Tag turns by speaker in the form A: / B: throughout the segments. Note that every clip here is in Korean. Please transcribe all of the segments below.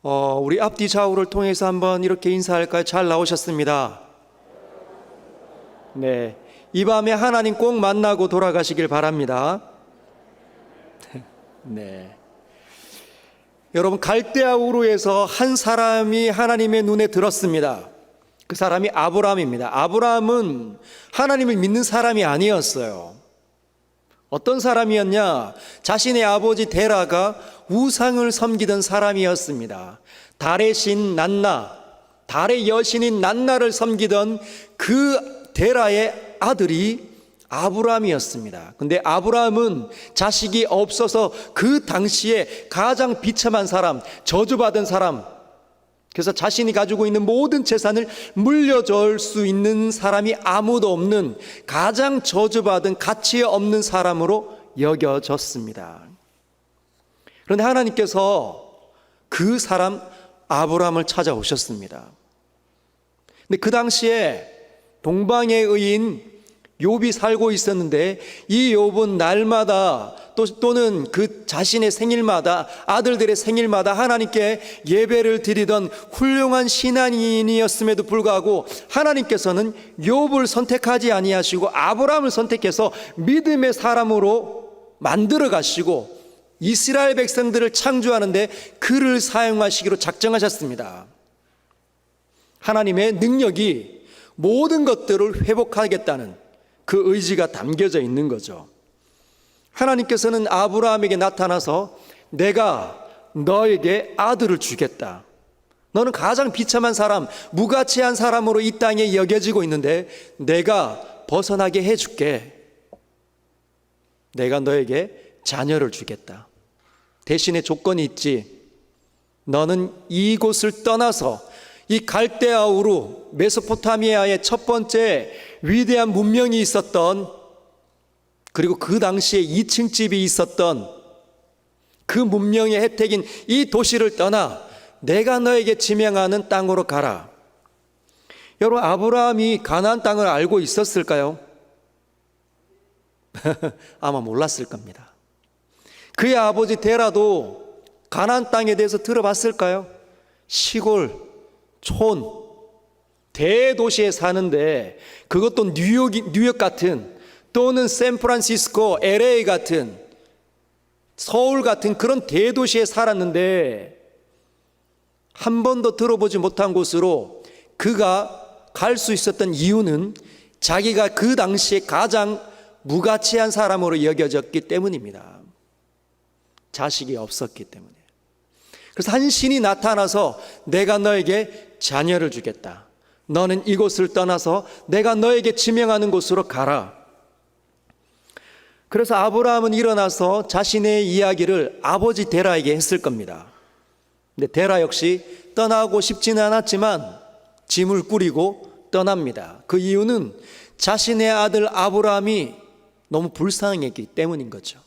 A: 우리 앞뒤 좌우를 통해서 한번 이렇게 인사할까요? 잘 나오셨습니다. 네, 이 밤에 하나님 꼭 만나고 돌아가시길 바랍니다. 네, 여러분, 갈대아 우르에서 한 사람이 하나님의 눈에 들었습니다. 그 사람이 아브라함입니다. 아브라함은 하나님을 믿는 사람이 아니었어요. 어떤 사람이었냐? 자신의 아버지 데라가 우상을 섬기던 사람이었습니다. 달의 신 난나, 달의 여신인 난나를 섬기던 그 데라의 아들이 아브라함이었습니다. 근데 아브라함은 자식이 없어서 그 당시에 가장 비참한 사람, 저주받은 사람, 그래서 자신이 가지고 있는 모든 재산을 물려줄 수 있는 사람이 아무도 없는 가장 저주받은 가치 없는 사람으로 여겨졌습니다. 그런데 하나님께서 그 사람 아브라함을 찾아오셨습니다. 근데 그 당시에 동방의 의인 욥이 살고 있었는데, 이 욥은 날마다 또는 그 자신의 생일마다, 아들들의 생일마다 하나님께 예배를 드리던 훌륭한 신앙인이었음에도 불구하고 하나님께서는 욥을 선택하지 아니하시고 아브라함을 선택해서 믿음의 사람으로 만들어 가시고 이스라엘 백성들을 창조하는데 그를 사용하시기로 작정하셨습니다. 하나님의 능력이 모든 것들을 회복하겠다는 그 의지가 담겨져 있는 거죠. 하나님께서는 아브라함에게 나타나서 내가 너에게 아들을 주겠다. 너는 가장 비참한 사람, 무가치한 사람으로 이 땅에 여겨지고 있는데 내가 벗어나게 해줄게. 내가 너에게 자녀를 주겠다. 대신에 조건이 있지. 너는 이곳을 떠나서 이 갈대아 우르, 메소포타미아의 첫 번째 위대한 문명이 있었던, 그리고 그 당시에 2층 집이 있었던 그 문명의 혜택인 이 도시를 떠나 내가 너에게 지명하는 땅으로 가라. 여러분, 아브라함이 가나안 땅을 알고 있었을까요? 아마 몰랐을 겁니다. 그의 아버지 데라도 가나안 땅에 대해서 들어봤을까요? 시골, 촌, 대도시에 사는데, 그것도 뉴욕 같은, 또는 샌프란시스코, LA 같은, 서울 같은 그런 대도시에 살았는데 한 번도 들어보지 못한 곳으로 그가 갈 수 있었던 이유는 자기가 그 당시에 가장 무가치한 사람으로 여겨졌기 때문입니다. 자식이 없었기 때문에. 그래서 한 신이 나타나서 내가 너에게 자녀를 주겠다. 너는 이곳을 떠나서 내가 너에게 지명하는 곳으로 가라. 그래서 아브라함은 일어나서 자신의 이야기를 아버지 데라에게 했을 겁니다. 근데 데라 역시 떠나고 싶지는 않았지만 짐을 꾸리고 떠납니다. 그 이유는 자신의 아들 아브라함이 너무 불쌍했기 때문인 거죠.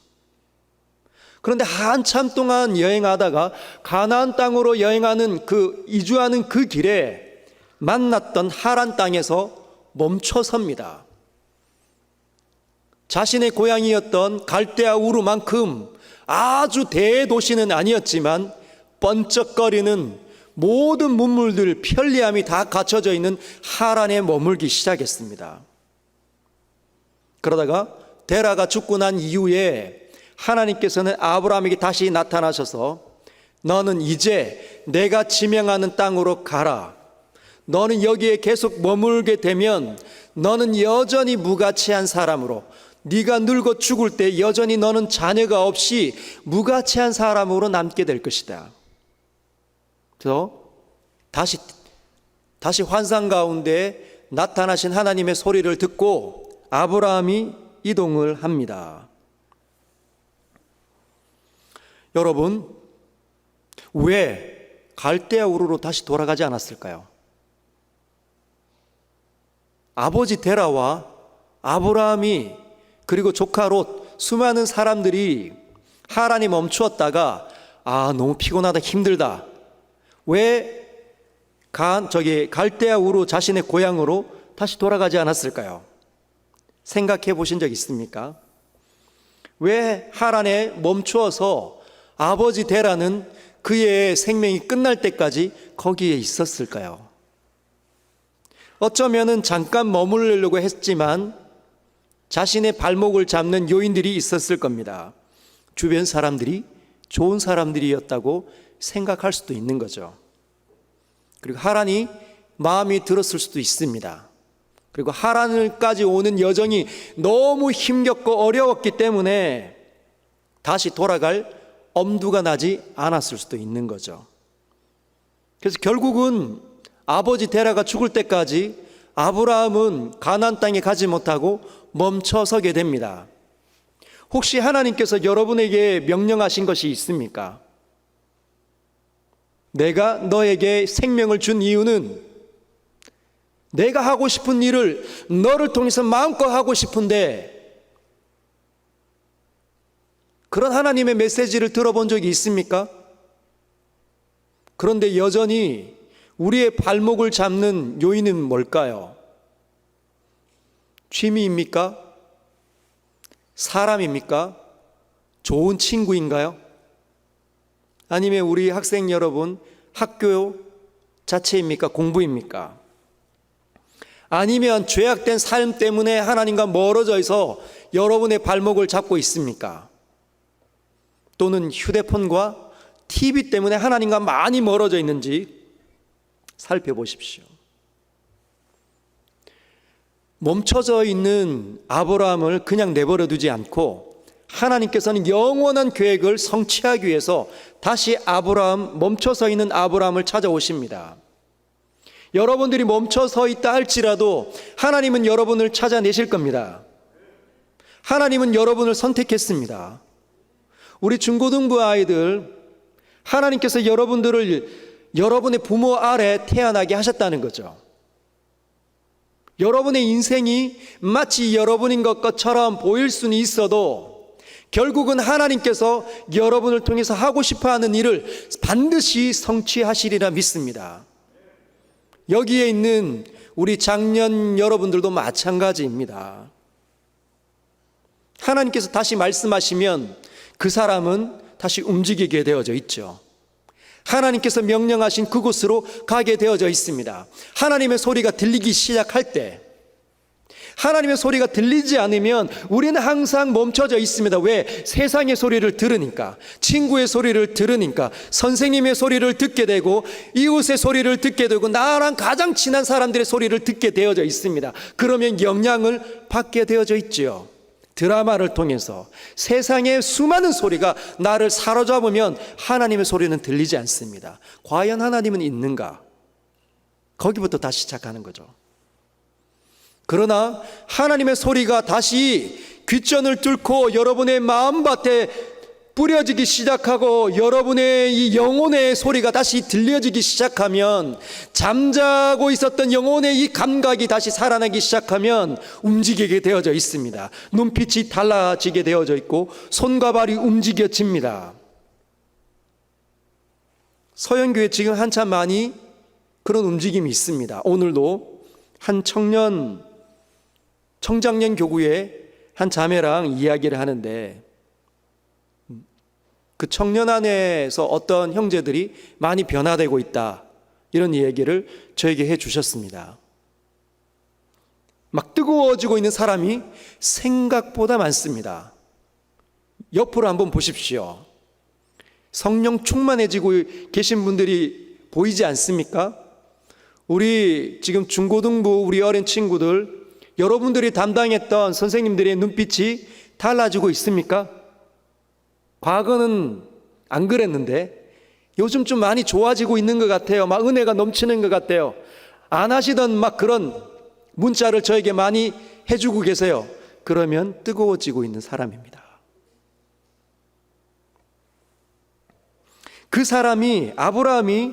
A: 그런데 한참 동안 여행하다가 가나안 땅으로 여행하는 이주하는 그 길에 만났던 하란 땅에서 멈춰섭니다. 자신의 고향이었던 갈대아 우르만큼 아주 대도시는 아니었지만 번쩍거리는 모든 문물들, 편리함이 다 갖춰져 있는 하란에 머물기 시작했습니다. 그러다가 데라가 죽고 난 이후에 하나님께서는 아브라함에게 다시 나타나셔서 너는 이제 내가 지명하는 땅으로 가라. 너는 여기에 계속 머물게 되면 너는 여전히 무가치한 사람으로, 네가 늙어 죽을 때 여전히 너는 자녀가 없이 무가치한 사람으로 남게 될 것이다. 그래서 다시 환상 가운데 나타나신 하나님의 소리를 듣고 아브라함이 이동을 합니다. 여러분, 왜 갈대아 우르로 다시 돌아가지 않았을까요? 아버지 데라와 아브라함이, 그리고 조카 롯, 수많은 사람들이 하란이 멈추었다가 너무 피곤하다, 힘들다, 왜 갈대아 우르 자신의 고향으로 다시 돌아가지 않았을까요? 생각해 보신 적 있습니까? 왜 하란에 멈추어서 아버지 데라는 그의 생명이 끝날 때까지 거기에 있었을까요? 어쩌면은 잠깐 머무르려고 했지만 자신의 발목을 잡는 요인들이 있었을 겁니다. 주변 사람들이 좋은 사람들이었다고 생각할 수도 있는 거죠. 그리고 하란이 마음이 들었을 수도 있습니다. 그리고 하란을까지 오는 여정이 너무 힘겹고 어려웠기 때문에 다시 돌아갈 엄두가 나지 않았을 수도 있는 거죠. 그래서 결국은 아버지 데라가 죽을 때까지 아브라함은 가나안 땅에 가지 못하고 멈춰서게 됩니다. 혹시 하나님께서 여러분에게 명령하신 것이 있습니까? 내가 너에게 생명을 준 이유는 내가 하고 싶은 일을 너를 통해서 마음껏 하고 싶은데, 그런 하나님의 메시지를 들어본 적이 있습니까? 그런데 여전히 우리의 발목을 잡는 요인은 뭘까요? 취미입니까? 사람입니까? 좋은 친구인가요? 아니면 우리 학생 여러분 학교 자체입니까? 공부입니까? 아니면 죄악된 삶 때문에 하나님과 멀어져 있어 여러분의 발목을 잡고 있습니까? 또는 휴대폰과 TV 때문에 하나님과 많이 멀어져 있는지 살펴보십시오. 멈춰져 있는 아브라함을 그냥 내버려 두지 않고 하나님께서는 영원한 계획을 성취하기 위해서 다시 멈춰서 있는 아브라함을 찾아오십니다. 여러분들이 멈춰서 있다 할지라도 하나님은 여러분을 찾아내실 겁니다. 하나님은 여러분을 선택했습니다. 우리 중고등부 아이들, 하나님께서 여러분들을 여러분의 부모 아래 태어나게 하셨다는 거죠. 여러분의 인생이 마치 여러분인 것처럼 보일 수는 있어도 결국은 하나님께서 여러분을 통해서 하고 싶어하는 일을 반드시 성취하시리라 믿습니다. 여기에 있는 우리 장년 여러분들도 마찬가지입니다. 하나님께서 다시 말씀하시면 그 사람은 다시 움직이게 되어져 있죠. 하나님께서 명령하신 그곳으로 가게 되어져 있습니다. 하나님의 소리가 들리기 시작할 때, 하나님의 소리가 들리지 않으면 우리는 항상 멈춰져 있습니다. 왜? 세상의 소리를 들으니까, 친구의 소리를 들으니까, 선생님의 소리를 듣게 되고, 이웃의 소리를 듣게 되고, 나랑 가장 친한 사람들의 소리를 듣게 되어져 있습니다. 그러면 영향을 받게 되어져 있지요. 드라마를 통해서 세상의 수많은 소리가 나를 사로잡으면 하나님의 소리는 들리지 않습니다. 과연 하나님은 있는가? 거기부터 다시 시작하는 거죠. 그러나 하나님의 소리가 다시 귓전을 뚫고 여러분의 마음밭에 뿌려지기 시작하고 여러분의 이 영혼의 소리가 다시 들려지기 시작하면, 잠자고 있었던 영혼의 이 감각이 다시 살아나기 시작하면 움직이게 되어져 있습니다. 눈빛이 달라지게 되어져 있고 손과 발이 움직여집니다. 서영교회 지금 한참 많이 그런 움직임이 있습니다. 오늘도 한 청장년 교구의 한 자매랑 이야기를 하는데, 그 청년 안에서 어떤 형제들이 많이 변화되고 있다, 이런 얘기를 저에게 해 주셨습니다. 막 뜨거워지고 있는 사람이 생각보다 많습니다. 옆으로 한번 보십시오. 성령 충만해지고 계신 분들이 보이지 않습니까? 우리 지금 중고등부 우리 어린 친구들, 여러분들이 담당했던 선생님들의 눈빛이 달라지고 있습니까? 과거는 안 그랬는데 요즘 좀 많이 좋아지고 있는 것 같아요. 막 은혜가 넘치는 것 같아요. 안 하시던 막 그런 문자를 저에게 많이 해주고 계세요. 그러면 뜨거워지고 있는 사람입니다. 그 사람이, 아브라함이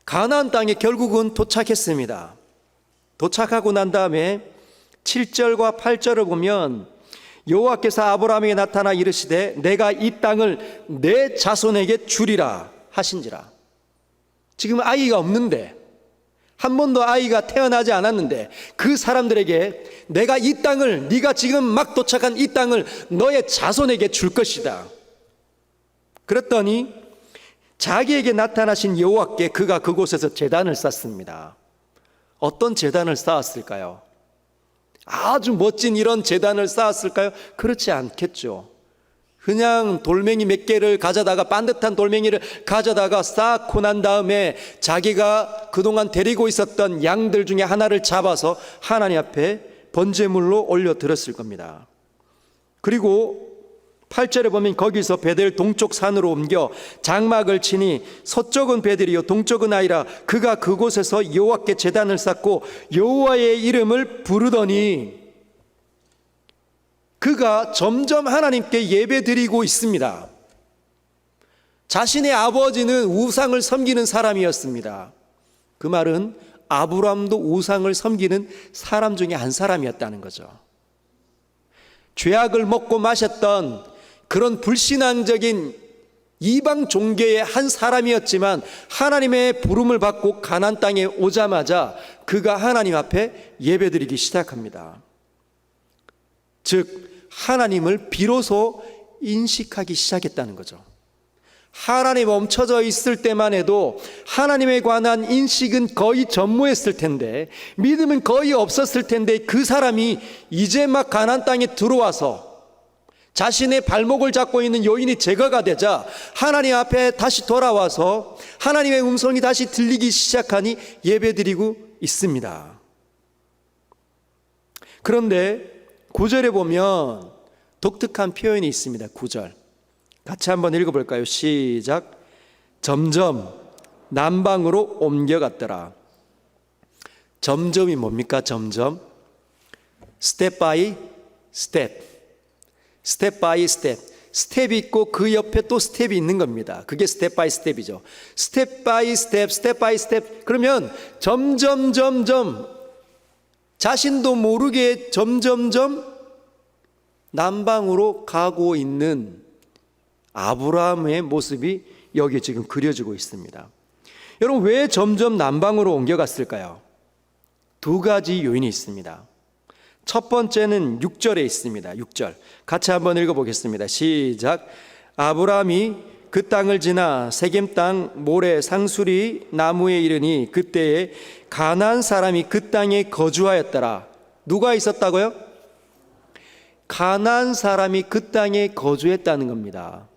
A: 가나안 땅에 결국은 도착했습니다. 도착하고 난 다음에 7절과 8절을 보면 여호와께서 아브라함에게 나타나 이르시되 내가 이 땅을 내 자손에게 주리라 하신지라. 지금 아이가 없는데, 한 번도 아이가 태어나지 않았는데 그 사람들에게 내가 이 땅을, 네가 지금 막 도착한 이 땅을 너의 자손에게 줄 것이다. 그랬더니 자기에게 나타나신 여호와께 그가 그곳에서 제단을 쌓습니다. 어떤 제단을 쌓았을까요? 아주 멋진 이런 제단을 쌓았을까요? 그렇지 않겠죠. 그냥 돌멩이 몇 개를 가져다가, 반듯한 돌멩이를 가져다가 쌓고 난 다음에 자기가 그동안 데리고 있었던 양들 중에 하나를 잡아서 하나님 앞에 번제물로 올려드렸을 겁니다. 그리고 8절에 보면 거기서 베델 동쪽 산으로 옮겨 장막을 치니 서쪽은 베델이요 동쪽은 아이라 그가 그곳에서 여호와께 제단을 쌓고 여호와의 이름을 부르더니 그가 점점 하나님께 예배드리고 있습니다. 자신의 아버지는 우상을 섬기는 사람이었습니다. 그 말은 아브라함도 우상을 섬기는 사람 중에 한 사람이었다는 거죠. 죄악을 먹고 마셨던 그런 불신앙적인 이방 종교의 한 사람이었지만 하나님의 부름을 받고 가나안 땅에 오자마자 그가 하나님 앞에 예배드리기 시작합니다. 즉 하나님을 비로소 인식하기 시작했다는 거죠. 하나님 멈춰져 있을 때만 해도 하나님에 관한 인식은 거의 전무했을 텐데, 믿음은 거의 없었을 텐데, 그 사람이 이제 막 가나안 땅에 들어와서 자신의 발목을 잡고 있는 요인이 제거가 되자 하나님 앞에 다시 돌아와서 하나님의 음성이 다시 들리기 시작하니 예배드리고 있습니다. 그런데 9절에 보면 독특한 표현이 있습니다. 9절 같이 한번 읽어볼까요? 시작. 점점 남방으로 옮겨갔더라. 점점이 뭡니까? 점점 스텝 바이 스텝, 스텝 바이 스텝, 스텝이 있고 그 옆에 또 스텝이 있는 겁니다. 그게 스텝 바이 스텝이죠. 스텝 바이 스텝, 스텝 바이 스텝. 그러면 점점 자신도 모르게 점점점 남방으로 가고 있는 아브라함의 모습이 여기 지금 그려지고 있습니다. 여러분, 왜 점점 남방으로 옮겨갔을까요? 두 가지 요인이 있습니다. 첫 번째는 6절에 있습니다. 6절 같이 한번 읽어보겠습니다. 시작. 아브라함이 그 땅을 지나 세겜 땅 모래 상수리 나무에 이르니 그때에 가나안 사람이 그 땅에 거주하였더라. 누가 있었다고요? 가나안 사람이 그 땅에 거주했다는 겁니다.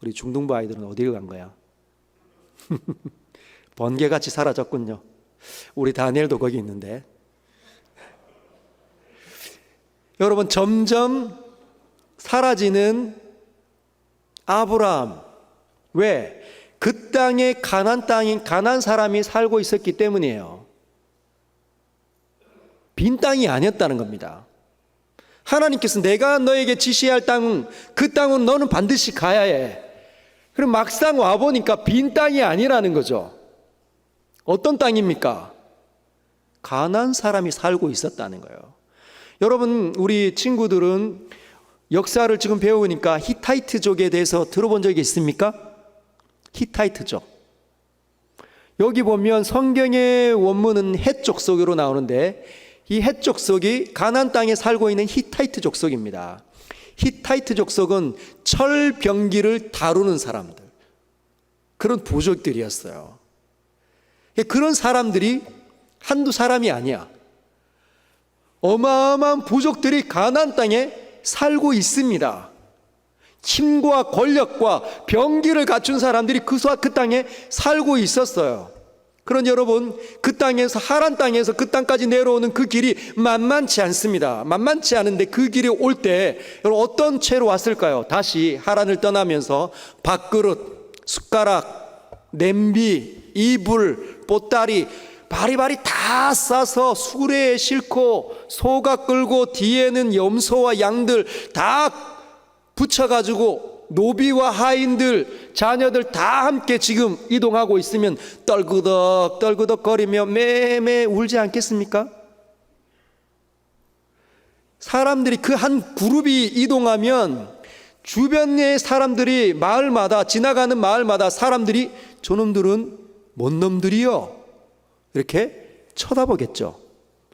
A: 우리 중동부 아이들은 어디로 간 거야? 번개같이 사라졌군요. 우리 다니엘도 거기 있는데. 여러분, 점점 사라지는 아브라함. 왜? 그 땅에 가나안 땅인 가나안 사람이 살고 있었기 때문이에요. 빈 땅이 아니었다는 겁니다. 하나님께서 내가 너에게 지시할 땅은, 그 땅은 너는 반드시 가야 해. 그럼 막상 와보니까 빈 땅이 아니라는 거죠. 어떤 땅입니까? 가나안 사람이 살고 있었다는 거예요. 여러분, 우리 친구들은 역사를 지금 배우니까 히타이트족에 대해서 들어본 적이 있습니까? 히타이트족. 여기 보면 성경의 원문은 헷 족속으로 나오는데 이 헷 족속이 가나안 땅에 살고 있는 히타이트 족속입니다. 히타이트 족속은 철병기를 다루는 사람들, 그런 부족들이었어요. 그런 사람들이 한두 사람이 아니야. 어마어마한 부족들이 가나안 땅에 살고 있습니다. 힘과 권력과 병기를 갖춘 사람들이 그 땅에 살고 있었어요. 그런 여러분, 그 땅에서, 하란 땅에서 그 땅까지 내려오는 그 길이 만만치 않습니다. 만만치 않은데 그 길이 올 때 여러분 어떤 채로 왔을까요? 다시 하란을 떠나면서 밥그릇, 숟가락, 냄비, 이불, 보따리 바리바리 다 싸서 수레에 싣고 소가 끌고 뒤에는 염소와 양들 다 붙여가지고 노비와 하인들, 자녀들 다 함께 지금 이동하고 있으면 떨그덕 거리며 매매 울지 않겠습니까? 사람들이 그 한 그룹이 이동하면 주변의 사람들이 마을마다, 지나가는 마을마다 사람들이 저놈들은 뭔 놈들이요? 이렇게 쳐다보겠죠.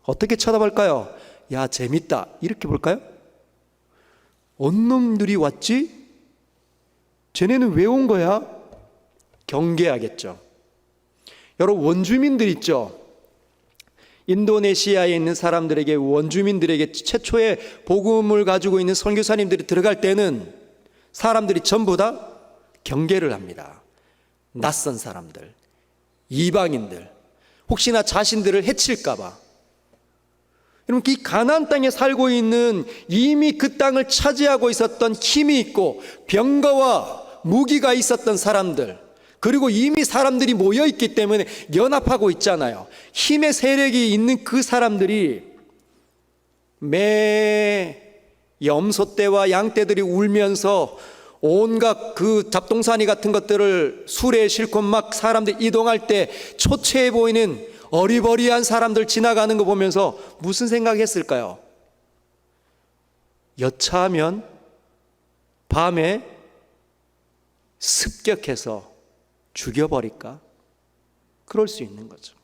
A: 어떻게 쳐다볼까요? 야, 재밌다, 이렇게 볼까요? 언 놈들이 왔지? 쟤네는 왜 온 거야? 경계하겠죠. 여러분, 원주민들 있죠? 인도네시아에 있는 사람들에게, 원주민들에게 최초의 복음을 가지고 있는 선교사님들이 들어갈 때는 사람들이 전부 다 경계를 합니다. 낯선 사람들, 이방인들, 혹시나 자신들을 해칠까 봐. 여러분, 이 가나안 땅에 살고 있는, 이미 그 땅을 차지하고 있었던 힘이 있고 병거와 무기가 있었던 사람들, 그리고 이미 사람들이 모여있기 때문에 연합하고 있잖아요. 힘의 세력이 있는 그 사람들이 매 염소떼와 양떼들이 울면서 온갖 그 잡동사니 같은 것들을 수레에 싣고 막 사람들 이동할 때 초췌해 보이는 어리버리한 사람들 지나가는 거 보면서 무슨 생각했을까요? 여차하면 밤에 습격해서 죽여버릴까? 그럴 수 있는 거죠.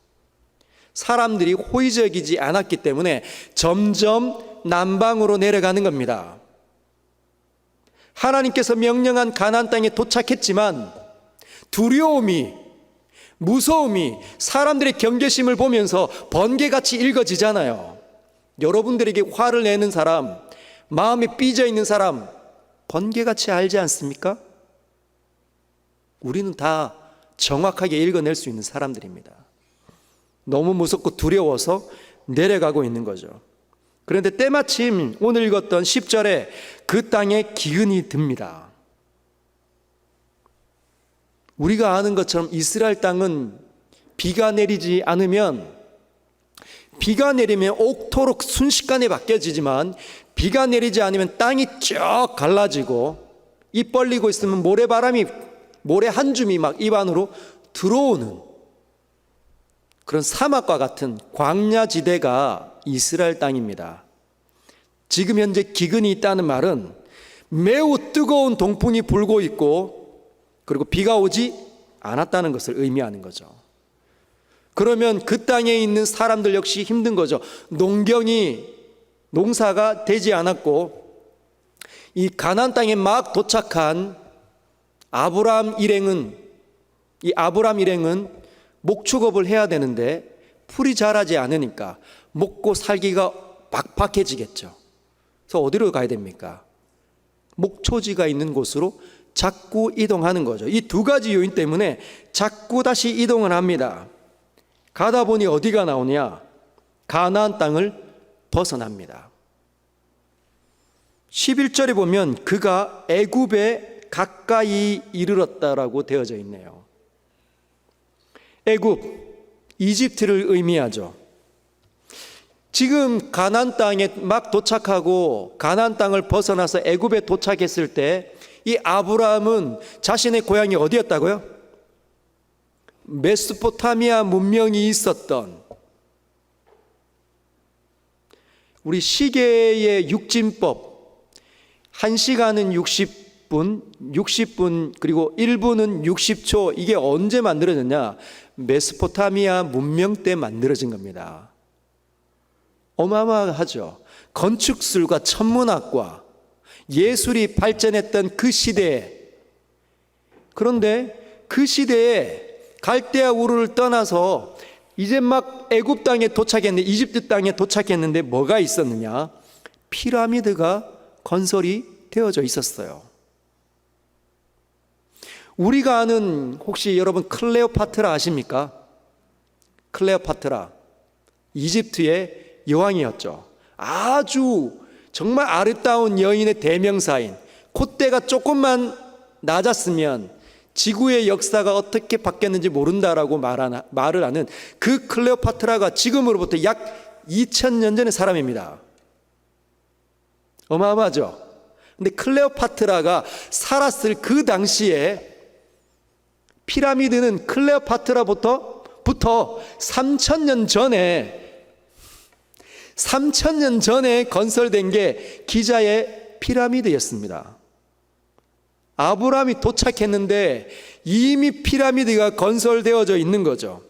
A: 사람들이 호의적이지 않았기 때문에 점점 남방으로 내려가는 겁니다. 하나님께서 명령한 가나안 땅에 도착했지만 두려움이, 무서움이 사람들의 경계심을 보면서 번개같이 일거지잖아요. 여러분들에게 화를 내는 사람, 마음에 삐져 있는 사람 번개같이 알지 않습니까? 우리는 다 정확하게 읽어낼 수 있는 사람들입니다. 너무 무섭고 두려워서 내려가고 있는 거죠. 그런데 때마침 오늘 읽었던 10절에 그 땅에 기근이 듭니다. 우리가 아는 것처럼 이스라엘 땅은 비가 내리지 않으면, 비가 내리면 옥토록 순식간에 바뀌어지지만 비가 내리지 않으면 땅이 쭉 갈라지고 입 벌리고 있으면 모래 한 줌이 막 입 안으로 들어오는 그런 사막과 같은 광야지대가 이스라엘 땅입니다. 지금 현재 기근이 있다는 말은 매우 뜨거운 동풍이 불고 있고 그리고 비가 오지 않았다는 것을 의미하는 거죠. 그러면 그 땅에 있는 사람들 역시 힘든 거죠. 농사가 되지 않았고 이 가나안 땅에 막 도착한 아브라함 일행은 목축업을 해야 되는데 풀이 자라지 않으니까 먹고 살기가 빡빡해지겠죠. 그래서 어디로 가야 됩니까? 목초지가 있는 곳으로 자꾸 이동하는 거죠. 이 두 가지 요인 때문에 자꾸 다시 이동을 합니다. 가다 보니 어디가 나오냐? 가나안 땅을 벗어납니다. 11절에 보면 그가 애굽에 가까이 이르렀다라고 되어져 있네요. 애굽, 이집트를 의미하죠. 지금 가나안 땅에 막 도착하고 가나안 땅을 벗어나서 애굽에 도착했을 때 이 아브라함은 자신의 고향이 어디였다고요? 메소포타미아 문명이 있었던, 우리 시계의 육진법 1시간은 60분 그리고 1분은 60초, 이게 언제 만들어졌냐? 메소포타미아 문명 때 만들어진 겁니다. 어마어마하죠. 건축술과 천문학과 예술이 발전했던 그 시대에, 그런데 그 시대에 갈대아 우르를 떠나서 이제 막 애굽 땅에 도착했는데, 이집트 땅에 도착했는데 뭐가 있었느냐? 피라미드가 건설이 되어져 있었어요. 우리가 아는, 혹시 여러분 클레오파트라 아십니까? 클레오파트라, 이집트의 여왕이었죠. 아주 정말 아름다운 여인의 대명사인, 콧대가 조금만 낮았으면 지구의 역사가 어떻게 바뀌었는지 모른다라고 말을 하는 그 클레오파트라가 지금으로부터 약 2000년 전의 사람입니다. 어마어마하죠? 근데 클레오파트라가 살았을 그 당시에 피라미드는 클레오파트라부터 3000년 전에 건설된 게 기자의 피라미드였습니다. 아브라함이 도착했는데 이미 피라미드가 건설되어져 있는 거죠.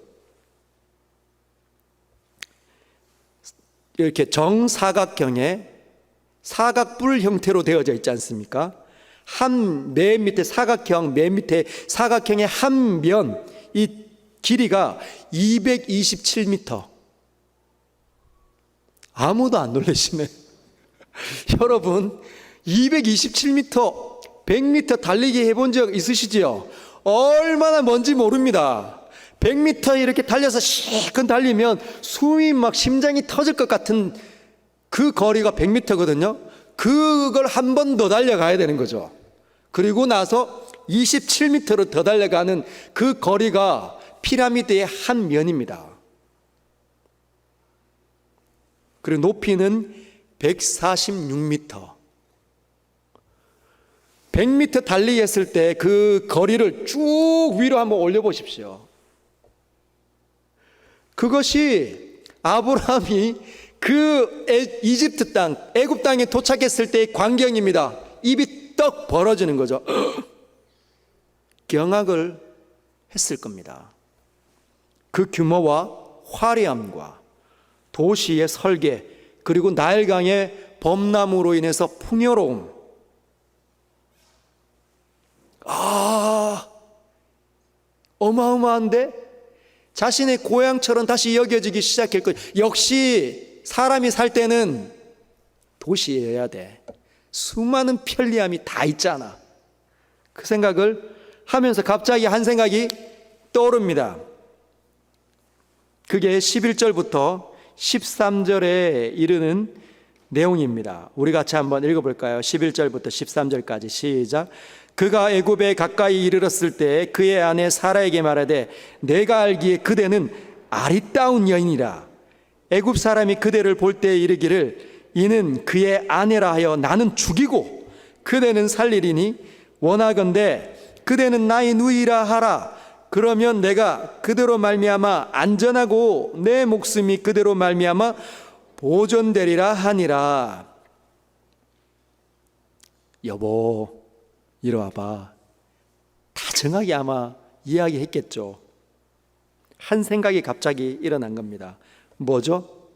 A: 이렇게 정사각형의 사각뿔 형태로 되어져 있지 않습니까? 맨 밑에 사각형, 맨 밑에 사각형의 한 면, 이 길이가 227m. 아무도 안 놀라시네. 여러분, 227m, 100m 달리기 해본 적 있으시지요? 얼마나 먼지 모릅니다. 100m 이렇게 달려서 실컷 달리면 숨이 막 심장이 터질 것 같은 그 거리가 100m거든요. 그걸 한 번 더 달려가야 되는 거죠. 그리고 나서 27m로 더 달려가는 그 거리가 피라미드의 한 면입니다. 그리고 높이는 146m. 100m 달리기 했을 때 그 거리를 쭉 위로 한번 올려보십시오. 그것이 아브라함이 그 이집트 땅, 애굽 땅에 도착했을 때의 광경입니다. 입이 떡 벌어지는 거죠. 경악을 했을 겁니다. 그 규모와 화려함과 도시의 설계, 그리고 나일강의 범람으로 인해서 풍요로움. 어마어마한데? 자신의 고향처럼 다시 여겨지기 시작했고, 역시 사람이 살 때는 도시여야 돼. 수많은 편리함이 다 있잖아. 그 생각을 하면서 갑자기 한 생각이 떠오릅니다. 그게 11절부터 13절에 이르는 내용입니다. 우리 같이 한번 읽어볼까요? 11절부터 13절까지 시작. 그가 애굽에 가까이 이르렀을 때 그의 아내 사라에게 말하되 내가 알기에 그대는 아리따운 여인이라. 애굽 사람이 그대를 볼 때 이르기를 이는 그의 아내라 하여 나는 죽이고 그대는 살리리니 원하건대 그대는 나의 누이라 하라. 그러면 내가 그대로 말미암아 안전하고 내 목숨이 그대로 말미암아 보존되리라 하니라. 여보, 이리 와봐. 다정하게 아마 이야기했겠죠. 한 생각이 갑자기 일어난 겁니다. 뭐죠?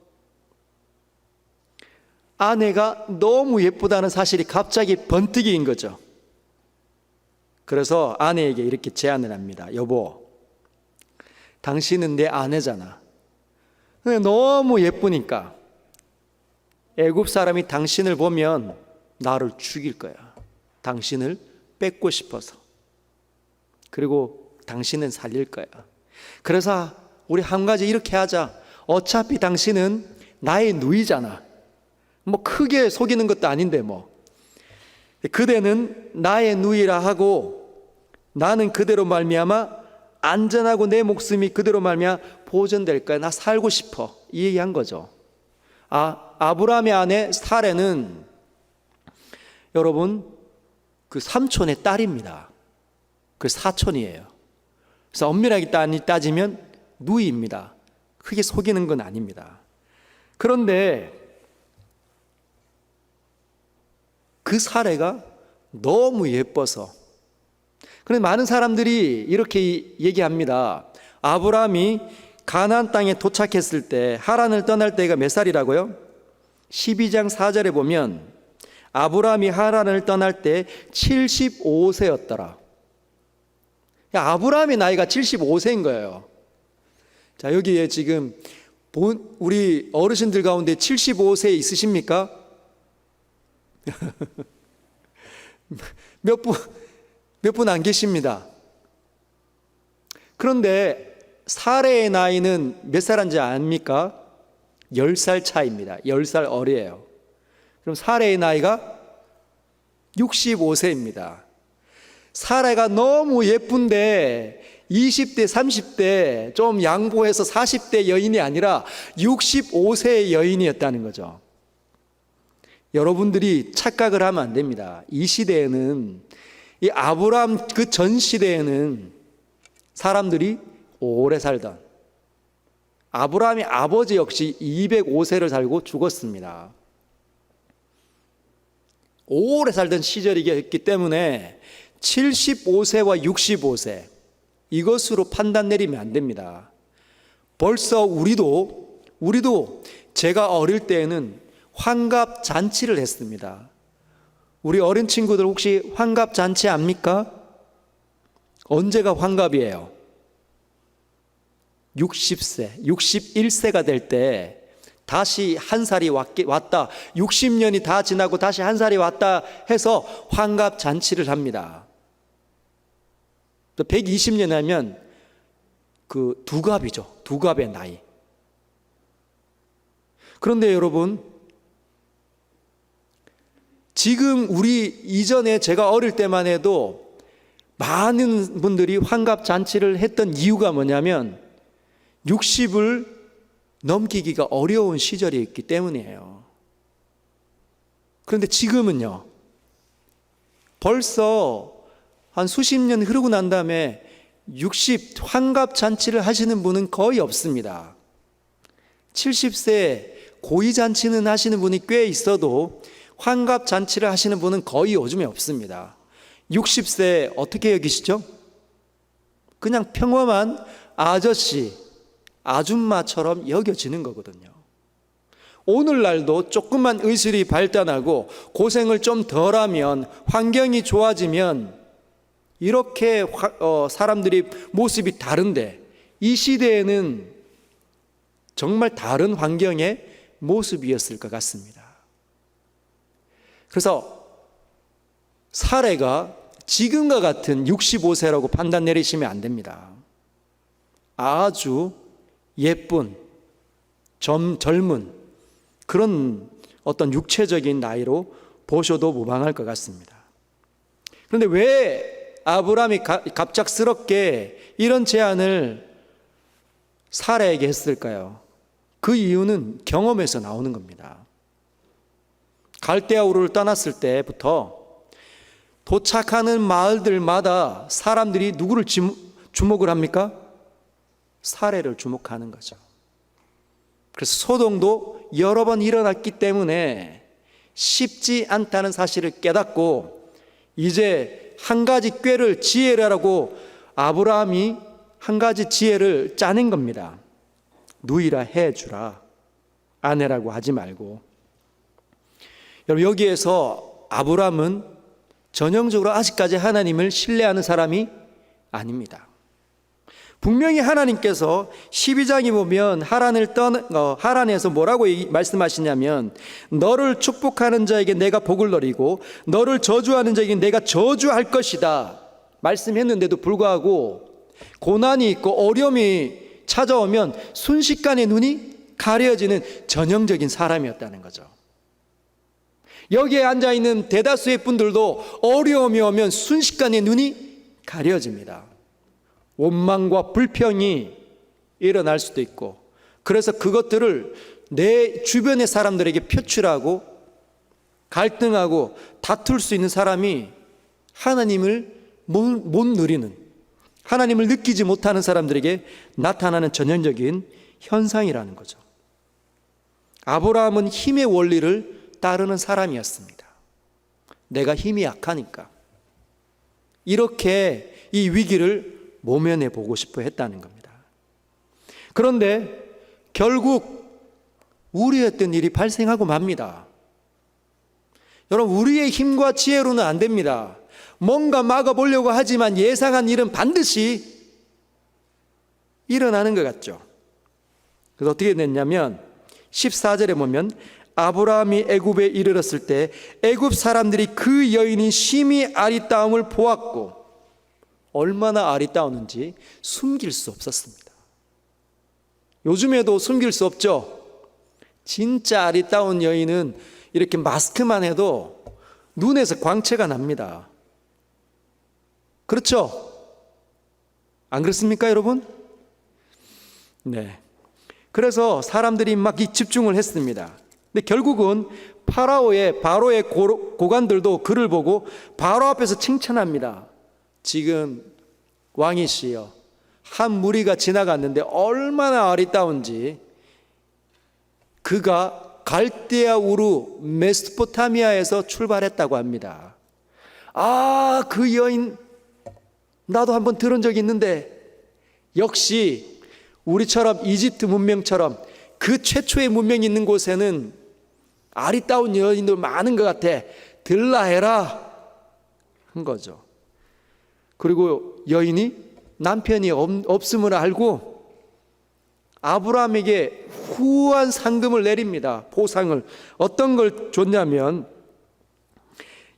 A: 아내가 너무 예쁘다는 사실이 갑자기 번뜩이인 거죠. 그래서 아내에게 이렇게 제안을 합니다. 여보, 당신은 내 아내잖아. 근데 너무 예쁘니까 애굽 사람이 당신을 보면 나를 죽일 거야. 당신을 뺏고 싶어서. 그리고 당신은 살릴 거야. 그래서 우리 한 가지 이렇게 하자. 어차피 당신은 나의 누이잖아. 뭐 크게 속이는 것도 아닌데 뭐. 그대는 나의 누이라 하고 나는 그대로 말미암아 안전하고 내 목숨이 그대로 말미암아 보존될 거야. 나 살고 싶어. 이 얘기한 거죠. 아브라함의 아내 사레는 여러분 그 삼촌의 딸입니다. 그 사촌이에요. 그래서 엄밀하게 따지면 누이입니다. 크게 속이는 건 아닙니다. 그런데 그 사례가 너무 예뻐서, 그런데 많은 사람들이 이렇게 얘기합니다. 아브라함이 가나안 땅에 도착했을 때, 하란을 떠날 때가 몇 살이라고요? 12장 4절에 보면 아브라함이 하란을 떠날 때 75세였더라. 아브라함의 나이가 75세인 거예요. 자, 여기에 지금 우리 어르신들 가운데 75세 있으십니까? 몇 분 안 계십니다. 그런데 사레의 나이는 몇 살인지 압니까? 10살 차이입니다. 10살 어려요. 그럼 사레의 나이가 65세입니다. 사레가 너무 예쁜데 20대, 30대 좀 양보해서 40대 여인이 아니라 65세의 여인이었다는 거죠. 여러분들이 착각을 하면 안 됩니다. 이 시대에는, 이 아브라함 그 전 시대에는 사람들이 오래 살던, 아브라함의 아버지 역시 205세를 살고 죽었습니다. 오래 살던 시절이기 때문에 75세와 65세 이것으로 판단 내리면 안 됩니다. 벌써 우리도 제가 어릴 때에는 환갑 잔치를 했습니다. 우리 어린 친구들 혹시 환갑 잔치 압니까? 언제가 환갑이에요? 60세, 61세가 될 때 다시 한 살이 왔다. 60년이 다 지나고 다시 한 살이 왔다 해서 환갑 잔치를 합니다. 120년 하면 그 두갑이죠. 두갑의 나이. 그런데 여러분, 지금 우리 이전에 제가 어릴 때만 해도 많은 분들이 환갑 잔치를 했던 이유가 뭐냐면 60을 넘기기가 어려운 시절이 있기 때문이에요. 그런데 지금은요, 벌써 한 수십 년 흐르고 난 다음에 60 환갑 잔치를 하시는 분은 거의 없습니다. 70세 고위 잔치는 하시는 분이 꽤 있어도 환갑 잔치를 하시는 분은 거의 요즘에 없습니다. 60세 어떻게 여기시죠? 그냥 평범한 아저씨, 아줌마처럼 여겨지는 거거든요. 오늘날도 조금만 의술이 발달하고 고생을 좀 덜하면, 환경이 좋아지면 이렇게 사람들이 모습이 다른데, 이 시대에는 정말 다른 환경의 모습이었을 것 같습니다. 그래서 사례가 지금과 같은 65세라고 판단 내리시면 안 됩니다. 아주 예쁜, 젊은 그런 어떤 육체적인 나이로 보셔도 무방할 것 같습니다. 그런데 왜 아브라함이 갑작스럽게 이런 제안을 사라에게 했을까요? 그 이유는 경험에서 나오는 겁니다. 갈대아 우르를 떠났을 때부터 도착하는 마을들마다 사람들이 누구를 주목을 합니까? 사례를 주목하는 거죠. 그래서 소동도 여러 번 일어났기 때문에 쉽지 않다는 사실을 깨닫고 이제 한 가지 꾀를, 지혜라고 아브라함이 한 가지 지혜를 짜낸 겁니다. 누이라 해주라. 아내라고 하지 말고. 여러분, 여기에서 아브라함은 전형적으로 아직까지 하나님을 신뢰하는 사람이 아닙니다. 분명히 하나님께서 12장에 보면 하란에서 뭐라고 말씀하시냐면, 너를 축복하는 자에게 내가 복을 내리고 너를 저주하는 자에게 내가 저주할 것이다 말씀했는데도 불구하고 고난이 있고 어려움이 찾아오면 순식간에 눈이 가려지는 전형적인 사람이었다는 거죠. 여기에 앉아있는 대다수의 분들도 어려움이 오면 순식간에 눈이 가려집니다. 원망과 불평이 일어날 수도 있고, 그래서 그것들을 내 주변의 사람들에게 표출하고 갈등하고 다툴 수 있는 사람이 하나님을 못 누리는, 하나님을 느끼지 못하는 사람들에게 나타나는 전형적인 현상이라는 거죠. 아브라함은 힘의 원리를 따르는 사람이었습니다. 내가 힘이 약하니까 이렇게 이 위기를 모면해 보고 싶어 했다는 겁니다. 그런데 결국 우려했던 일이 발생하고 맙니다. 여러분, 우리의 힘과 지혜로는 안 됩니다. 뭔가 막아보려고 하지만 예상한 일은 반드시 일어나는 것 같죠. 그래서 어떻게 됐냐면 14절에 보면 아브라함이 애굽에 이르렀을 때 애굽 사람들이 그 여인이 심히 아리따움을 보았고, 얼마나 아리따웠는지 숨길 수 없었습니다. 요즘에도 숨길 수 없죠. 진짜 아리따운 여인은 이렇게 마스크만 해도 눈에서 광채가 납니다. 그렇죠? 안 그렇습니까, 여러분? 네. 그래서 사람들이 막 집중을 했습니다. 근데 결국은 바로의 고관들도 그를 보고 바로 앞에서 칭찬합니다. 지금 왕이시여, 한 무리가 지나갔는데 얼마나 아리따운지. 그가 갈대아 우르 메소포타미아에서 출발했다고 합니다. 아, 그 여인 나도 한번 들은 적이 있는데, 역시 우리처럼 이집트 문명처럼 그 최초의 문명이 있는 곳에는 아리따운 여인들 많은 것 같아. 들라 해라 한 거죠. 그리고 여인이 남편이 없음을 알고 아브라함에게 후한 상금을 내립니다. 보상을. 어떤 걸 줬냐면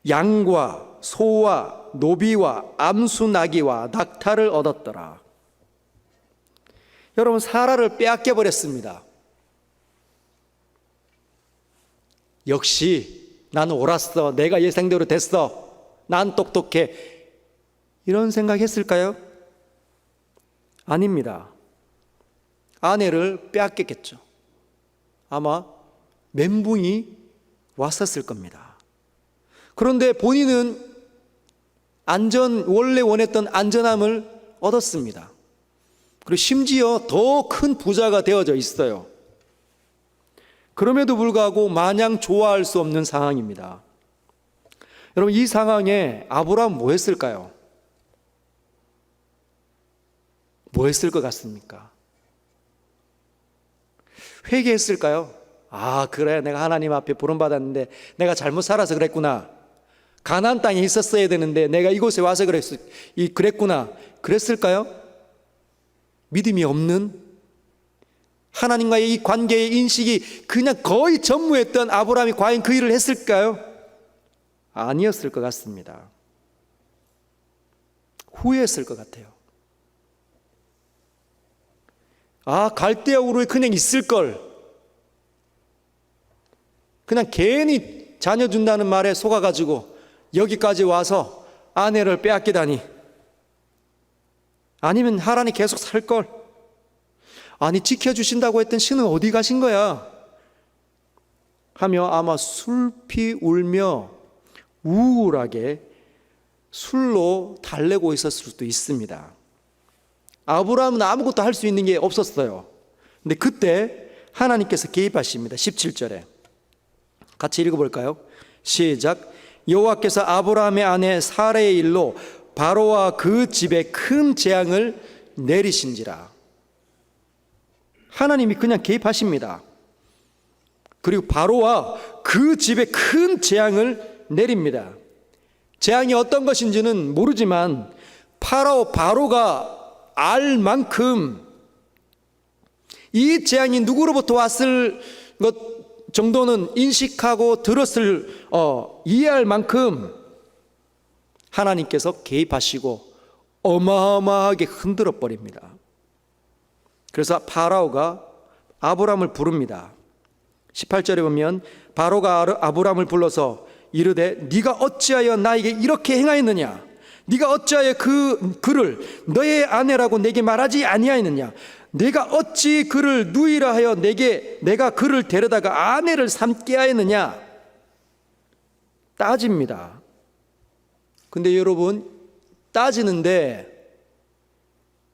A: 양과 소와 노비와 암수 나귀와 낙타를 얻었더라. 여러분, 사라를 빼앗겨 버렸습니다. 역시 난 옳았어. 내가 예상대로 됐어. 난 똑똑해. 이런 생각했을까요? 아닙니다. 아내를 빼앗겼겠죠. 아마 멘붕이 왔었을 겁니다. 그런데 본인은 원래 원했던 안전함을 얻었습니다. 그리고 심지어 더 큰 부자가 되어져 있어요. 그럼에도 불구하고 마냥 좋아할 수 없는 상황입니다. 여러분, 이 상황에 아브라함 뭐 했을까요? 뭐 했을 것 같습니까? 회개했을까요? 아, 그래, 내가 하나님 앞에 부름받았는데 내가 잘못 살아서 그랬구나. 가나안 땅에 있었어야 되는데 내가 이곳에 와서 그랬구나. 그랬을까요? 믿음이 없는, 하나님과의 이 관계의 인식이 그냥 거의 전무했던 아브라함이 과연 그 일을 했을까요? 아니었을 것 같습니다. 후회했을 것 같아요. 아, 갈대아 우르에 그냥 있을 걸. 그냥 괜히 자녀 준다는 말에 속아가지고 여기까지 와서 아내를 빼앗기다니. 아니면 하란이 계속 살 걸. 아니, 지켜주신다고 했던 신은 어디 가신 거야? 하며 아마 술피 울며 우울하게 술로 달래고 있었을 수도 있습니다. 아브라함은 아무것도 할 수 있는 게 없었어요. 근데 그때 하나님께서 개입하십니다. 17절에 같이 읽어볼까요? 시작. 여호와께서 아브라함의 아내 사라의 일로 바로와 그 집에 큰 재앙을 내리신지라. 하나님이 그냥 개입하십니다. 그리고 바로와 그 집에 큰 재앙을 내립니다. 재앙이 어떤 것인지는 모르지만 바로가 알 만큼, 이 재앙이 누구로부터 왔을 것 정도는 인식하고 이해할 만큼 하나님께서 개입하시고 어마어마하게 흔들어 버립니다. 그래서 파라오가 아브람을 부릅니다. 18절에 보면 바로가 아브람을 불러서 이르되 네가 어찌하여 나에게 이렇게 행하였느냐? 네가 어찌하여 그를 너의 아내라고 내게 말하지 아니하였느냐? 내가 어찌 그를 누이라 하여 내가 그를 데려다가 아내를 삼게 하였느냐? 따집니다. 근데 여러분, 따지는데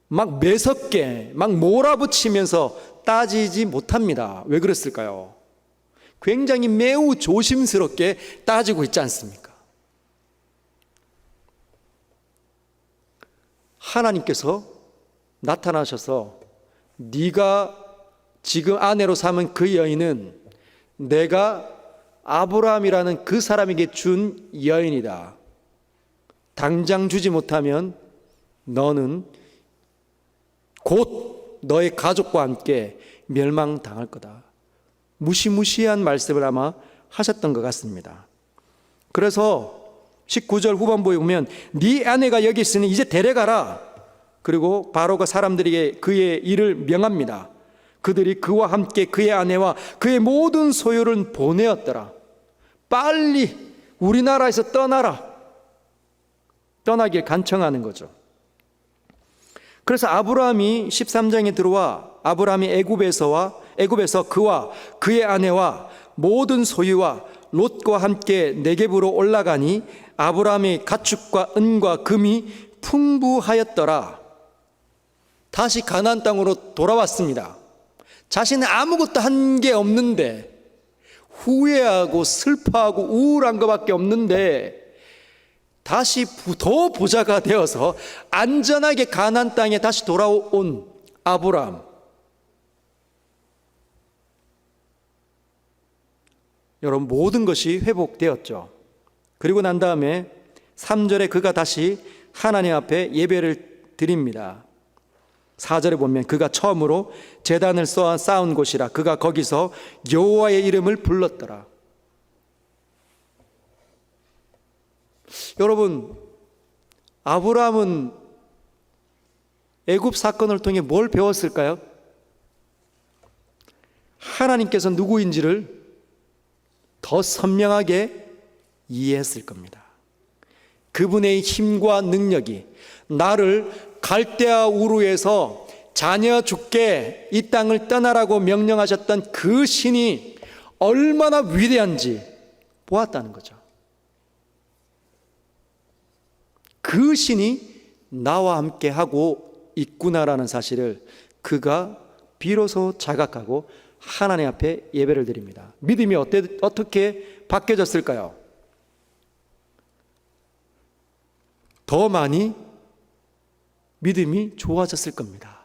A: 막 매섭게 막 몰아붙이면서 따지지 못합니다. 왜 그랬을까요? 굉장히 매우 조심스럽게 따지고 있지 않습니까? 하나님께서 나타나셔서 네가 지금 아내로 삼은 그 여인은 내가 아브라함이라는 그 사람에게 준 여인이다. 당장 주지 못하면 너는 곧 너의 가족과 함께 멸망당할 거다. 무시무시한 말씀을 아마 하셨던 것 같습니다. 그래서 19절 후반부에 보면 네 아내가 여기 있으니 이제 데려가라. 그리고 바로가 사람들에게 그의 일을 명합니다. 그들이 그와 함께 그의 아내와 그의 모든 소유를 보내었더라. 빨리 우리나라에서 떠나길 간청하는 거죠. 그래서 아브라함이 13장에 들어와 아브라함이 애굽에서 그와 그의 아내와 모든 소유와 롯과 함께 네겝으로 올라가니 아브라함의 가축과 은과 금이 풍부하였더라. 다시 가나안 땅으로 돌아왔습니다. 자신은 아무것도 한 게 없는데, 후회하고 슬퍼하고 우울한 것밖에 없는데 다시 더 부자가 되어서 안전하게 가나안 땅에 다시 돌아온 아브라함. 여러분, 모든 것이 회복되었죠. 그리고 난 다음에 3절에 그가 다시 하나님 앞에 예배를 드립니다. 4절에 보면 그가 처음으로 제단을 쌓은 곳이라 그가 거기서 여호와의 이름을 불렀더라. 여러분, 아브라함은 애굽 사건을 통해 뭘 배웠을까요? 하나님께서 누구인지를 더 선명하게 이해했을 겁니다. 그분의 힘과 능력이 나를 갈대아 우르에서 자녀 죽게 이 땅을 떠나라고 명령하셨던 그 신이 얼마나 위대한지 보았다는 거죠. 그 신이 나와 함께 하고 있구나라는 사실을 그가 비로소 자각하고 하나님 앞에 예배를 드립니다. 믿음이 어떻게 바뀌어졌을까요? 더 많이 믿음이 좋아졌을 겁니다.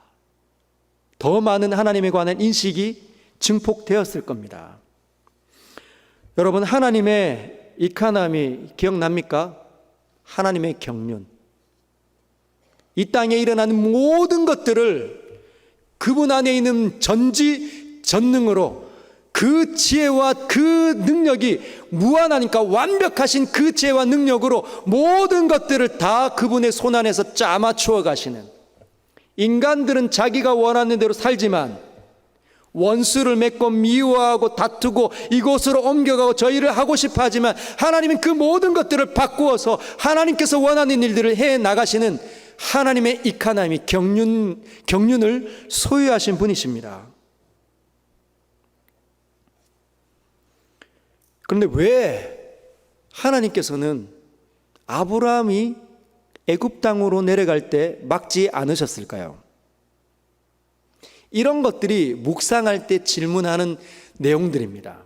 A: 더 많은 하나님에 관한 인식이 증폭되었을 겁니다. 여러분, 하나님의 이카나미 기억납니까? 하나님의 경륜. 이 땅에 일어나는 모든 것들을 그분 안에 있는 전지전능으로 그 지혜와 그 능력이 무한하니까 완벽하신 그 지혜와 능력으로 모든 것들을 다 그분의 손안에서 짜맞추어 가시는, 인간들은 자기가 원하는 대로 살지만 원수를 맺고 미워하고 다투고 이곳으로 옮겨가고 저희를 하고 싶어 하지만 하나님은 그 모든 것들을 바꾸어서 하나님께서 원하는 일들을 해 나가시는 하나님의 이카나미 경륜을 소유하신 분이십니다. 그런데 왜 하나님께서는 아브라함이 애굽 땅으로 내려갈 때 막지 않으셨을까요? 이런 것들이 묵상할 때 질문하는 내용들입니다.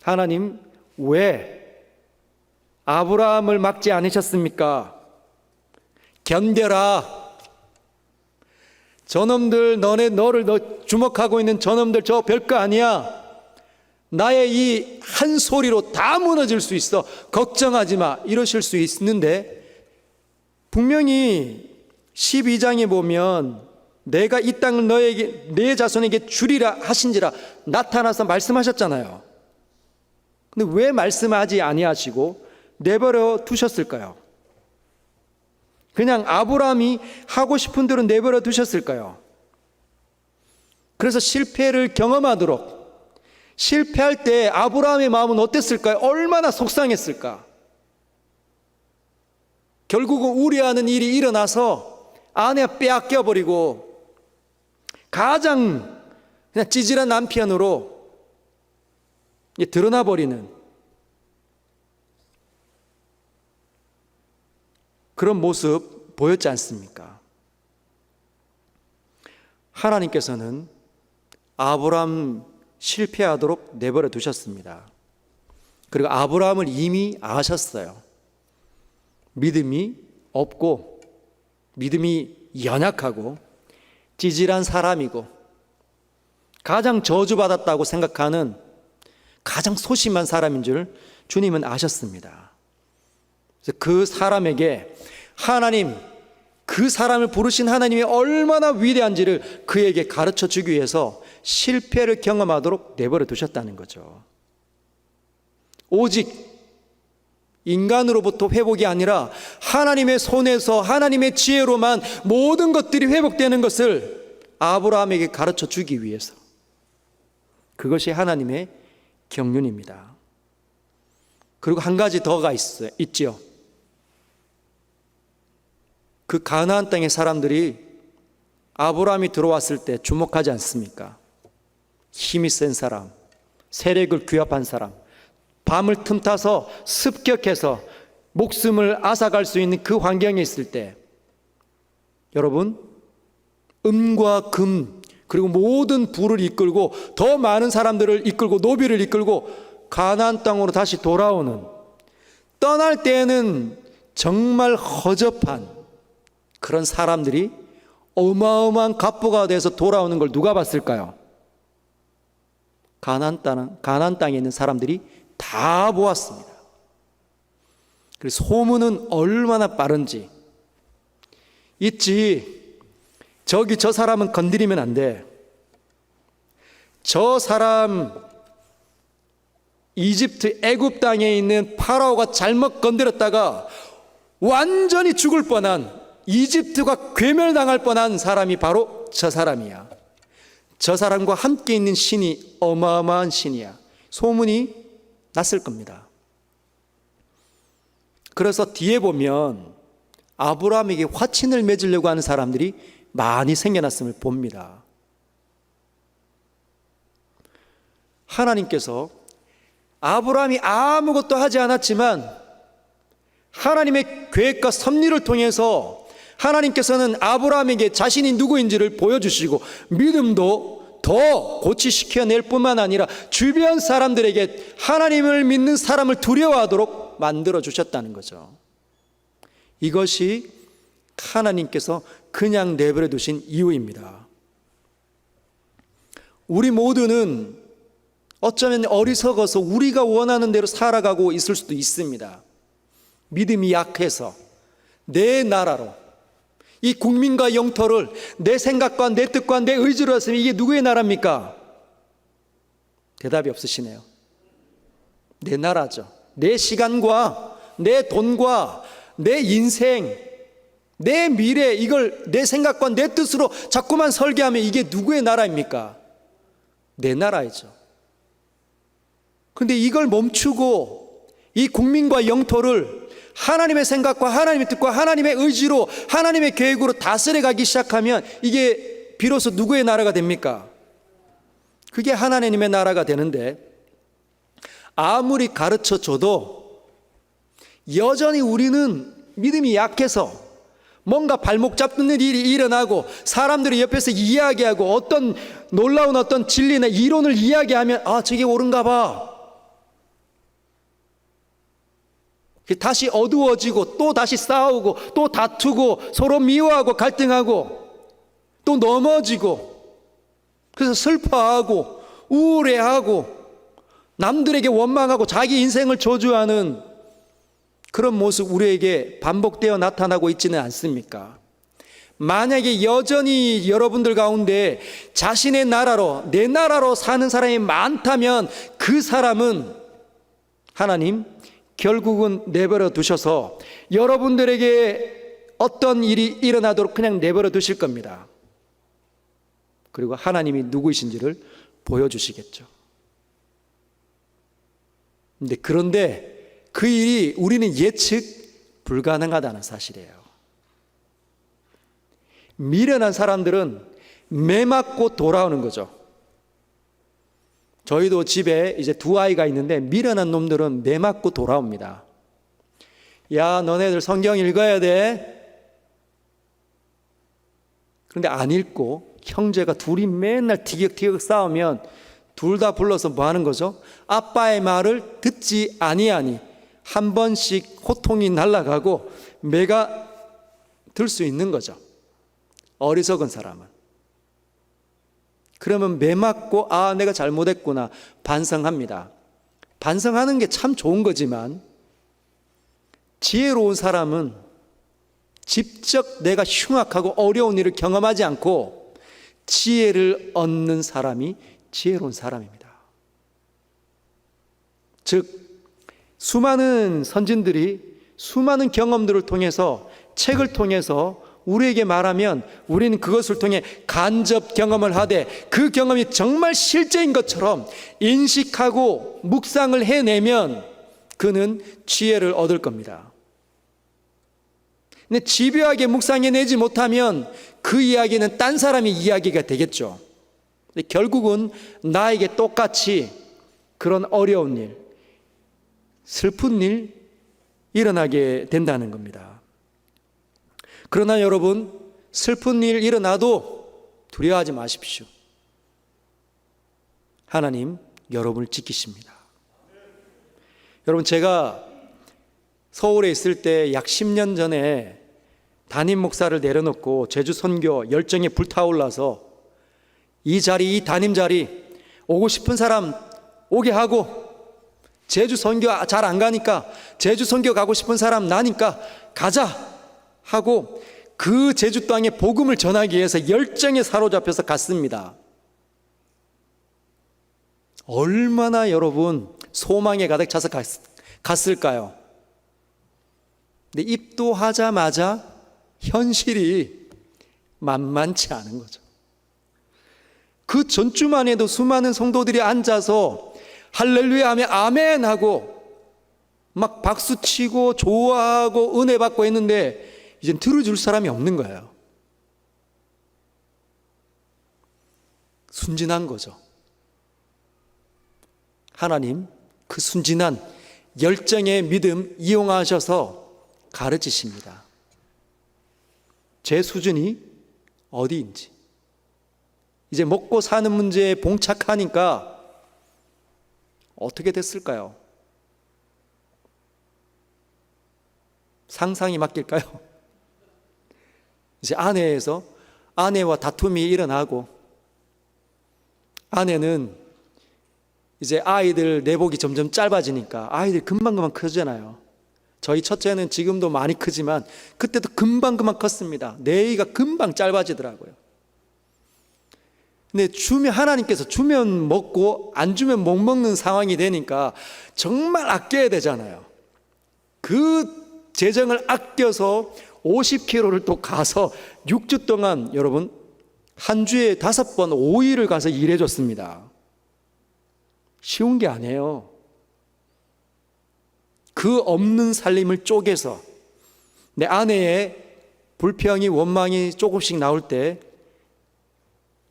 A: 하나님, 왜 아브라함을 막지 않으셨습니까? 견뎌라. 저놈들, 너를 주목하고 있는 저놈들 저 별거 아니야. 나의 이 한 소리로 다 무너질 수 있어. 걱정하지 마. 이러실 수 있는데 분명히 12장에 보면 내가 이 땅을 내 자손에게 주리라 하신지라 나타나서 말씀하셨잖아요. 근데 왜 말씀하지 아니하시고 내버려 두셨을까요? 그냥 아브라함이 하고 싶은 대로 내버려 두셨을까요? 그래서 실패를 경험하도록, 실패할 때 아브라함의 마음은 어땠을까요? 얼마나 속상했을까? 결국은 우려하는 일이 일어나서 아내 빼앗겨버리고 가장 그냥 찌질한 남편으로 드러나버리는 그런 모습 보였지 않습니까? 하나님께서는 아브라함 실패하도록 내버려 두셨습니다. 그리고 아브라함을 이미 아셨어요. 믿음이 없고 믿음이 연약하고 찌질한 사람이고 가장 저주받았다고 생각하는 가장 소심한 사람인 줄 주님은 아셨습니다. 그래서 그 사람에게 하나님, 그 사람을 부르신 하나님이 얼마나 위대한지를 그에게 가르쳐 주기 위해서 실패를 경험하도록 내버려 두셨다는 거죠. 오직 인간으로부터 회복이 아니라 하나님의 손에서 하나님의 지혜로만 모든 것들이 회복되는 것을 아브라함에게 가르쳐 주기 위해서, 그것이 하나님의 경륜입니다. 그리고 한 가지 더가 있지요. 그 가나안 땅의 사람들이 아브라함이 들어왔을 때 주목하지 않습니까? 힘이 센 사람, 세력을 규합한 사람, 밤을 틈타서 습격해서 목숨을 앗아갈 수 있는 그 환경에 있을 때, 여러분, 음과 금 그리고 모든 부를 이끌고 더 많은 사람들을 이끌고 노비를 이끌고 가나안 땅으로 다시 돌아오는, 떠날 때에는 정말 허접한 그런 사람들이 어마어마한 갑부가 돼서 돌아오는 걸 누가 봤을까요? 가나안 땅에 있는 사람들이 다 보았습니다. 그래서 소문은 얼마나 빠른지. 있지, 저기 저 사람은 건드리면 안 돼. 저 사람 이집트 애굽 땅에 있는 파라오가 잘못 건드렸다가 완전히 죽을 뻔한, 이집트가 괴멸당할 뻔한 사람이 바로 저 사람이야. 저 사람과 함께 있는 신이 어마어마한 신이야. 소문이 났을 겁니다. 그래서 뒤에 보면 아브라함에게 화친을 맺으려고 하는 사람들이 많이 생겨났음을 봅니다. 하나님께서 아브라함이 아무것도 하지 않았지만 하나님의 계획과 섭리를 통해서 하나님께서는 아브라함에게 자신이 누구인지를 보여주시고 믿음도 더 고취시켜낼 뿐만 아니라 주변 사람들에게 하나님을 믿는 사람을 두려워하도록 만들어 주셨다는 거죠. 이것이 하나님께서 그냥 내버려 두신 이유입니다. 우리 모두는 어쩌면 어리석어서 우리가 원하는 대로 살아가고 있을 수도 있습니다. 믿음이 약해서 내 나라로, 이 국민과 영토를 내 생각과 내 뜻과 내 의지로 했으면 이게 누구의 나라입니까? 대답이 없으시네요. 내 나라죠. 내 시간과 내 돈과 내 인생, 내 미래, 이걸 내 생각과 내 뜻으로 자꾸만 설계하면 이게 누구의 나라입니까? 내 나라이죠. 그런데 이걸 멈추고 이 국민과 영토를 하나님의 생각과 하나님의 뜻과 하나님의 의지로, 하나님의 계획으로 다스려가기 시작하면 이게 비로소 누구의 나라가 됩니까? 그게 하나님의 나라가 되는데, 아무리 가르쳐줘도 여전히 우리는 믿음이 약해서 뭔가 발목 잡는 일이 일어나고 사람들이 옆에서 이야기하고 어떤 놀라운 어떤 진리나 이론을 이야기하면 아, 저게 옳은가 봐. 다시 어두워지고 또 다시 싸우고 또 다투고 서로 미워하고 갈등하고 또 넘어지고, 그래서 슬퍼하고 우울해하고 남들에게 원망하고 자기 인생을 저주하는 그런 모습 우리에게 반복되어 나타나고 있지는 않습니까? 만약에 여전히 여러분들 가운데 자신의 나라로, 내 나라로 사는 사람이 많다면 그 사람은 하나님 결국은 내버려 두셔서 여러분들에게 어떤 일이 일어나도록 그냥 내버려 두실 겁니다. 그리고 하나님이 누구이신지를 보여주시겠죠. 그런데 그 일이 우리는 예측 불가능하다는 사실이에요. 미련한 사람들은 매 맞고 돌아오는 거죠. 저희도 집에 이제 두 아이가 있는데 미련한 놈들은 매 맞고 돌아옵니다. 야, 너네들 성경 읽어야 돼. 그런데 안 읽고 형제가 둘이 맨날 티격태격 싸우면 둘 다 불러서 뭐 하는 거죠? 아빠의 말을 듣지 아니하니 한 번씩 호통이 날아가고 매가 들 수 있는 거죠. 어리석은 사람은. 그러면 매 맞고 아, 내가 잘못했구나 반성합니다. 반성하는 게 참 좋은 거지만 지혜로운 사람은 직접 내가 흉악하고 어려운 일을 경험하지 않고 지혜를 얻는 사람이 지혜로운 사람입니다. 즉 수많은 선진들이 수많은 경험들을 통해서, 책을 통해서 우리에게 말하면 우리는 그것을 통해 간접 경험을 하되 그 경험이 정말 실제인 것처럼 인식하고 묵상을 해내면 그는 지혜를 얻을 겁니다. 근데 집요하게 묵상해내지 못하면 그 이야기는 딴 사람의 이야기가 되겠죠. 근데 결국은 나에게 똑같이 그런 어려운 일, 슬픈 일 일어나게 된다는 겁니다. 그러나 여러분, 슬픈 일 일어나도 두려워하지 마십시오. 하나님 여러분을 지키십니다. 여러분, 제가 서울에 있을 때 약 10년 전에 담임 목사를 내려놓고 제주 선교 열정에 불타올라서 이 자리, 이 담임 자리 오고 싶은 사람 오게 하고 제주 선교 잘 안 가니까 제주 선교 가고 싶은 사람 나니까 가자 하고 그 제주 땅에 복음을 전하기 위해서 열정에 사로잡혀서 갔습니다. 얼마나 여러분 소망에 가득 차서 갔을까요? 근데 입도하자마자 현실이 만만치 않은 거죠. 그 전주만 해도 수많은 성도들이 앉아서 할렐루야 하며 아멘 하고 막 박수치고 좋아하고 은혜 받고 했는데 이젠 들어줄 사람이 없는 거예요. 순진한 거죠. 하나님 그 순진한 열정의 믿음 이용하셔서 가르치십니다. 제 수준이 어디인지 이제 먹고 사는 문제에 봉착하니까 어떻게 됐을까요? 상상이 맡길까요? 이제 아내와 다툼이 일어나고 아내는 이제 아이들 내복이 점점 짧아지니까 아이들이 금방금방 크잖아요. 저희 첫째는 지금도 많이 크지만 그때도 금방금방 컸습니다. 내의가 금방 짧아지더라고요. 근데 하나님께서 주면 먹고 안 주면 못 먹는 상황이 되니까 정말 아껴야 되잖아요. 그 재정을 아껴서 50km를 또 가서 6주 동안 여러분 한 주에 5번 5일을 가서 일해줬습니다. 쉬운 게 아니에요. 그 없는 살림을 쪼개서 내 아내의 불평이 원망이 조금씩 나올 때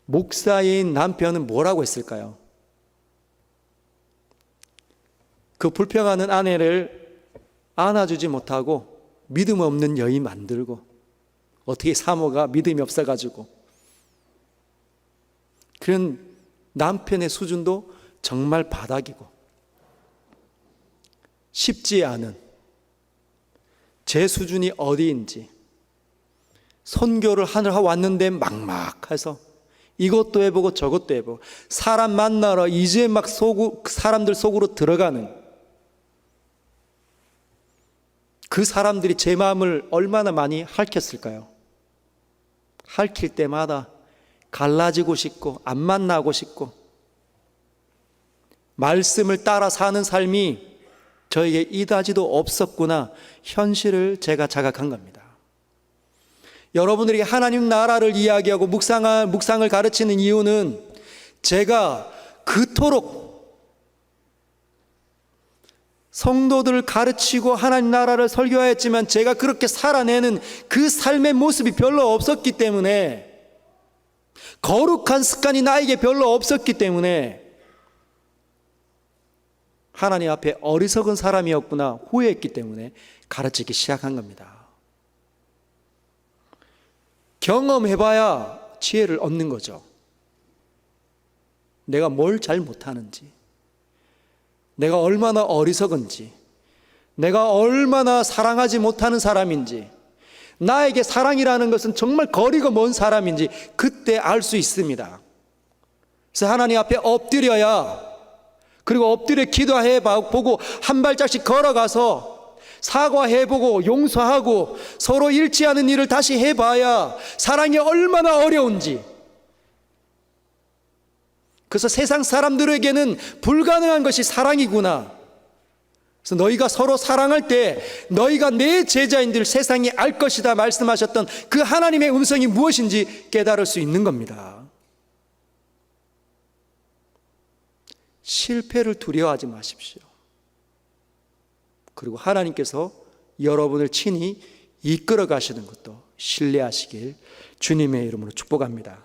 A: 목사인 남편은 뭐라고 했을까요? 그 불평하는 아내를 안아주지 못하고 믿음 없는 여인 만들고 어떻게 사모가 믿음이 없어가지고 그런 남편의 수준도 정말 바닥이고 쉽지 않은 제 수준이 어디인지 선교를 하러 왔는데 막막해서 이것도 해보고 저것도 해보고 사람 만나러 이제 막 사람들 속으로 들어가는 그 사람들이 제 마음을 얼마나 많이 핥혔을까요? 핥힐 때마다 갈라지고 싶고 안 만나고 싶고 말씀을 따라 사는 삶이 저에게 이다지도 없었구나 현실을 제가 자각한 겁니다. 여러분들이 하나님 나라를 이야기하고 묵상을 가르치는 이유는 제가 그토록 성도들을 가르치고 하나님 나라를 설교하였지만 제가 그렇게 살아내는 그 삶의 모습이 별로 없었기 때문에 거룩한 습관이 나에게 별로 없었기 때문에 하나님 앞에 어리석은 사람이었구나 후회했기 때문에 가르치기 시작한 겁니다. 경험해봐야 지혜를 얻는 거죠. 내가 뭘 잘 못하는지, 내가 얼마나 어리석은지, 내가 얼마나 사랑하지 못하는 사람인지, 나에게 사랑이라는 것은 정말 거리가 먼 사람인지 그때 알 수 있습니다. 그래서 하나님 앞에 엎드려야, 그리고 엎드려 기도해보고 한 발짝씩 걸어가서 사과해보고 용서하고 서로 잃지 않은 일을 다시 해봐야 사랑이 얼마나 어려운지. 그래서 세상 사람들에게는 불가능한 것이 사랑이구나. 그래서 너희가 서로 사랑할 때 너희가 내 제자인들 세상이 알 것이다 말씀하셨던 그 하나님의 음성이 무엇인지 깨달을 수 있는 겁니다. 실패를 두려워하지 마십시오. 그리고 하나님께서 여러분을 친히 이끌어 가시는 것도 신뢰하시길 주님의 이름으로 축복합니다.